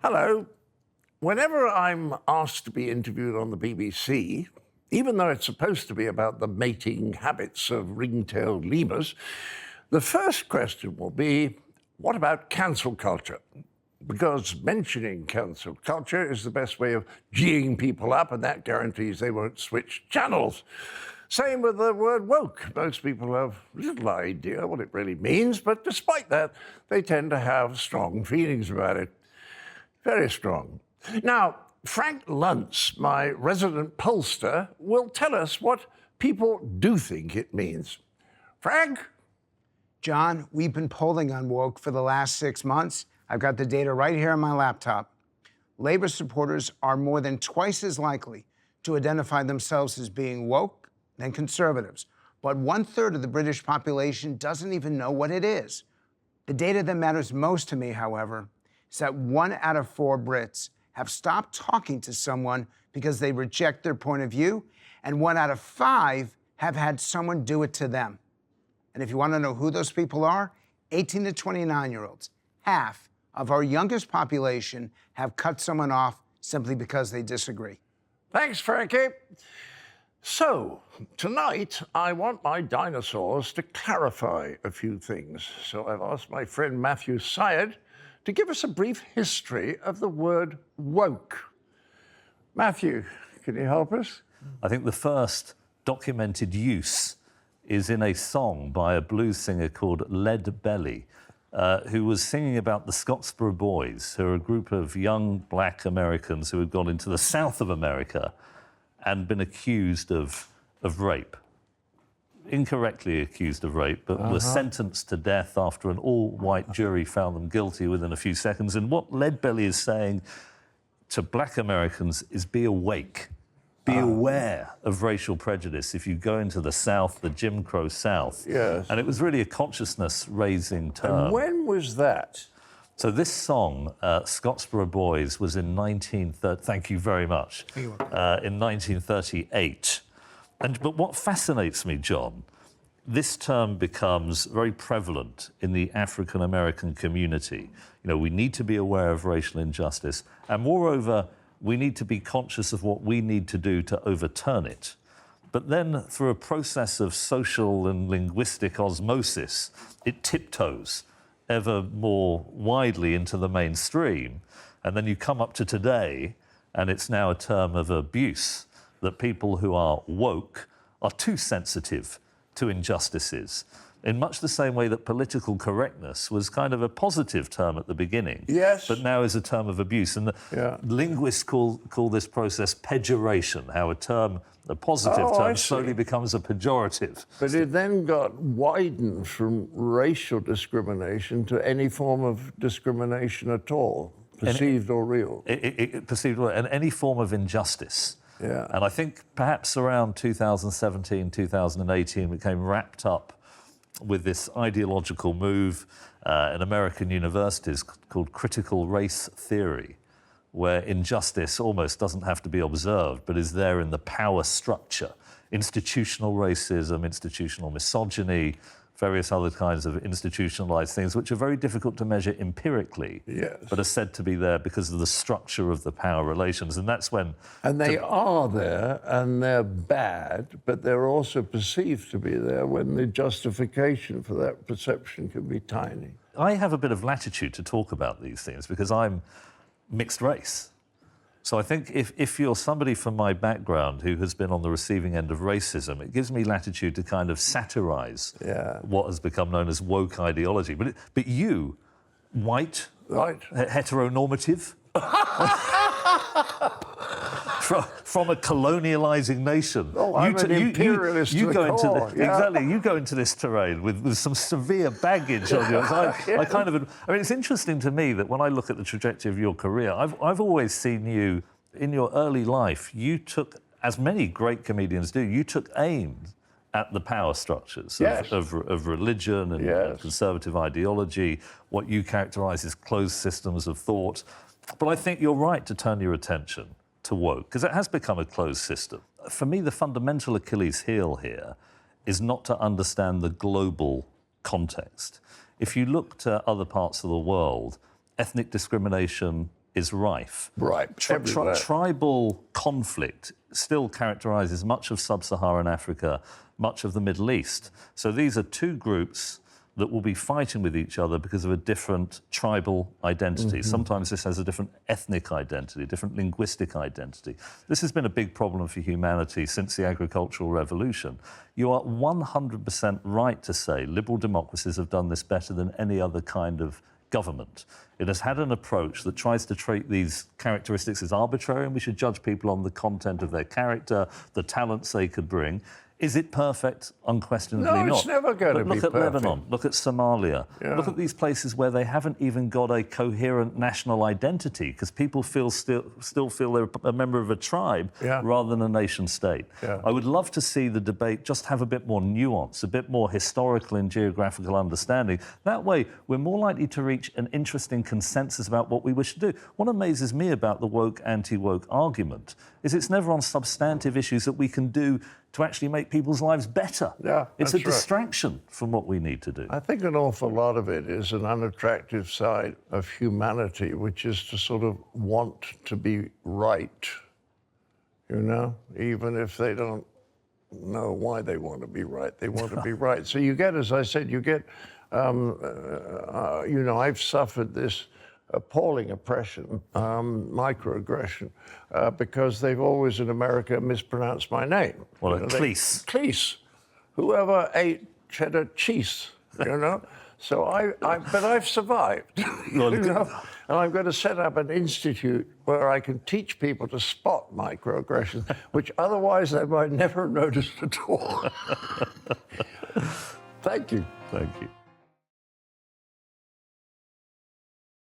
Hello. Whenever I'm asked to be interviewed on the BBC, even though it's supposed to be about the mating habits of ring-tailed lemurs, the first question will be, what about cancel culture? Because mentioning cancel culture is the best way of geeing people up, and that guarantees they won't switch channels. Same with the word woke. Most people have little idea what it really means, but despite that, they tend to have strong feelings about it. Very strong. Now, Frank Luntz, my resident pollster, will tell us what people do think it means. Frank? John, we've been polling on woke for the last 6 months. I've got the data right here on my laptop. Labor supporters are more than twice as likely to identify themselves as being woke than conservatives. But 1/3 of the British population doesn't even know what it is. The data that matters most to me, however, is that 1 out of 4 Brits have stopped talking to someone because they reject their point of view, and 1 out of 5 have had someone do it to them. And if you want to know who those people are, 18 to 29-year-olds. Half of our youngest population have cut someone off simply because they disagree. Thanks, Frankie. So, tonight, I want my dinosaurs to clarify a few things. So I've asked my friend Matthew Syed to give us a brief history of the word woke. Matthew, can you help us? I think the first documented use is in a song by a blues singer called Lead Belly, who was singing about the Scottsboro Boys, who are a group of young black Americans who had gone into the south of America and been accused of rape. Incorrectly accused of rape, but were sentenced to death after an all-white jury found them guilty within a few seconds. And what Lead Belly is saying to black Americans is be awake. Be aware of racial prejudice if you go into the South, the Jim Crow South. Yes. And it was really a consciousness-raising term. And when was that? So this song, Scottsboro Boys, was in 1930... Thank you very much. You're welcome. In 1938. But what fascinates me, John, this term becomes very prevalent in the African-American community. You know, we need to be aware of racial injustice, and moreover, we need to be conscious of what we need to do to overturn it. But then, through a process of social and linguistic osmosis, it tiptoes ever more widely into the mainstream. And then you come up to today, and it's now a term of abuse, that people who are woke are too sensitive to injustices, in much the same way that political correctness was kind of a positive term at the beginning, yes, but now is a term of abuse. And linguists call this process pejoration, how a positive term slowly becomes a pejorative. But it then got widened from racial discrimination to any form of discrimination at all, perceived or real. Perceived or and any form of injustice. Yeah. And I think perhaps around 2017, 2018, we became wrapped up with this ideological move in American universities called critical race theory, where injustice almost doesn't have to be observed, but is there in the power structure. Institutional racism, institutional misogyny, various other kinds of institutionalized things, which are very difficult to measure empirically, but are said to be there because of the structure of the power relations. And that's when... And they are there, and they're bad, but they're also perceived to be there when the justification for that perception can be tiny. I have a bit of latitude to talk about these things because I'm mixed race. So I think if you're somebody from my background who has been on the receiving end of racism, it gives me latitude to kind of satirize what has become known as woke ideology. But you, white, heteronormative, from a colonializing nation. Oh, I'm an imperialist you to go the into core, Exactly, you go into this terrain with some severe baggage on you. I kind of... I mean, it's interesting to me that when I look at the trajectory of your career, I've always seen you, in your early life, you took, as many great comedians do, you took aim at the power structures of religion and conservative ideology, what you characterise as closed systems of thought. But I think you're right to turn your attention to woke, because it has become a closed system. For me, the fundamental Achilles heel here is not to understand the global context. If you look to other parts of the world, ethnic discrimination is rife. Right, everywhere. Tribal conflict still characterises much of sub-Saharan Africa, much of the Middle East. So these are two groups that will be fighting with each other because of a different tribal identity. Sometimes this has a different ethnic identity, different linguistic identity. This has been a big problem for humanity since the agricultural revolution. You are 100% right to say liberal democracies have done this better than any other kind of government. It has had an approach that tries to treat these characteristics as arbitrary, and we should judge people on the content of their character, the talents they could bring. Is it perfect? Unquestionably not. No, it's never going to be perfect. Look at Lebanon, look at Somalia, look at these places where they haven't even got a coherent national identity because people still feel they're a member of a tribe rather than a nation state. I would love to see the debate just have a bit more nuance, a bit more historical and geographical understanding. That way, we're more likely to reach an interesting consensus about what we wish to do. What amazes me about the woke, anti-woke argument is it's never on substantive issues that we can do to actually make people's lives better. It's a distraction from what we need to do. I think an awful lot of it is an unattractive side of humanity, which is to sort of want to be right, you know, even if they don't know why they want to be right. They want to be right. So you get, as I said, you get, you know, I've suffered this appalling oppression, microaggression, because they've always in America mispronounced my name. Well, Cleese. Cleese. Whoever ate cheddar cheese, you know? So but I've survived, you know? And I'm going to set up an institute where I can teach people to spot microaggressions, which otherwise they might never have noticed at all. Thank you. Thank you.